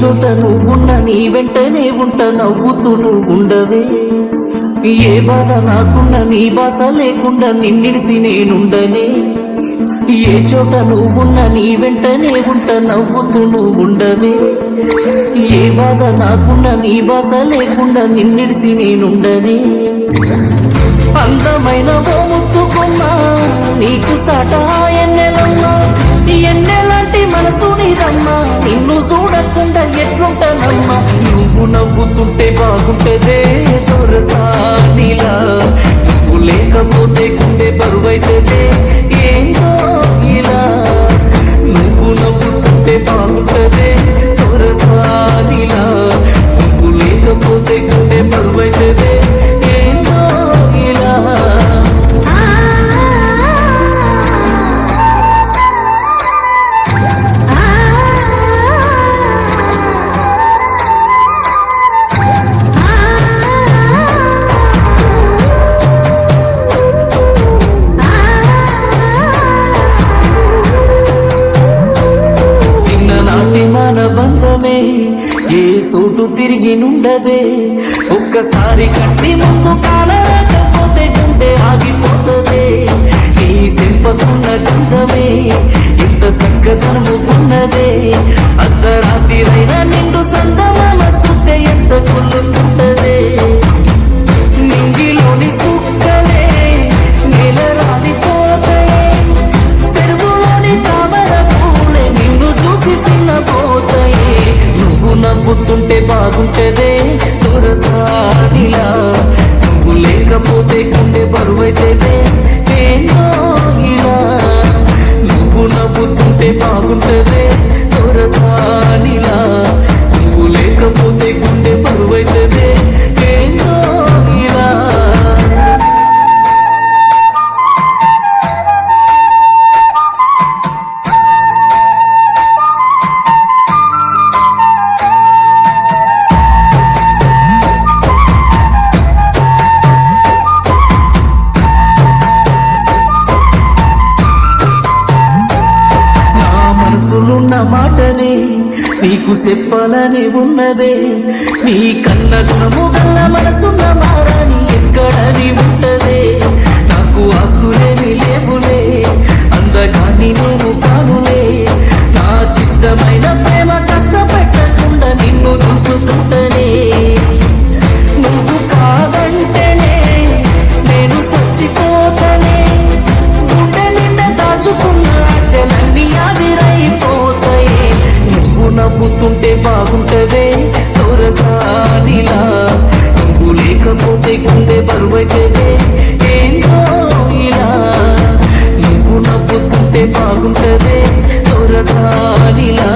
చోట నువ్వున్న నీ వెంటనే ఉంట నవ్వుతూ నువ్వుండవే ఏ బాధ నాకున్న నీ బాస లేకుండా నిన్నిడిసి నేనుండనే ఏ చోట నువ్వున్న నీ వెంటనే ఉంట నవ్వుతూ నువ్వుండవే ఏ బాధ నాకున్న నీ బాస లేకుండా నిన్నిడిసి నేనుండనే అందమైన ఓ ముత్తుకున్నా నీకు సాట ఎన్నెలమ్మా ఎన్నెలాంటి మనసు నీదమ్మా నిన్ను చూడకుండా ఎట్లుంటానమ్మా నువ్వు నవ్వుతుంటే బాగుంటదే దొరసానిలా నువ్వు లేకపోతే గుండె బరువైతే ఏందో ఇలా నువ్వు నవ్వుతుంటే బాగుంటదే దొరసానిలా నువ్వు లేకపోతే గుండె బరువైతే ఏందో ఇలా బంధమే ఏ సోటు తిరిగి నుండదే ఒక్కసారి కంటి ముందు కాలకపోతే గుండె ఆగిపోతదే నీ సింపకున్న గంధమే ఇంత సక్కదనము ఉన్నదే అర్ధరాత్రిరైనా నిండు సందమామ సుత్తే ఎంత కుళ్ళుంటదే నింగిలోని సుక్కలే నేల రాలిపోతాయే చెరువులోని తామర పూలే నిన్ను చూసి సిన్నపోతాయే నువ్వు నవ్వుతుంటే బాగుంటదే దొరసానిలా నువ్వు లేకపోతే గుండె బరువైతే ఏందో ఇలా నువ్వు నవ్వుతుంటే బాగుంటదే దొరసానిలా నువ్వు లేకపోతే గుండె బరువైతే ఏందో ఇలా మనసులున్న మాటనే నీకు చెప్పాలని ఉన్నదే నీ కన్న గుణము గల్ల మనసున్న మారాని ఎక్కడని ఉంటదే నాకు ఆస్తులేమి లేవులే అందగాని నేను కానులే నాకిష్టమైన ప్రేమ కష్టపెట్టకుండా నిన్ను చూసుకుంటనే నువ్వు కాదంటేనే నేను చచ్చిపోతనే గుండె నిండా దాచుకున్న ఆశలన్నీ ఆవిరైపోతాయి నువ్వు నవ్వుతుంటే బాగుంటదే దొరసానిలా నువ్వు లేకపోతే గుండె బరువైతే ఏందో ఇలా నువ్వు నవ్వుతుంటే బాగుంటదే దొరసానిలా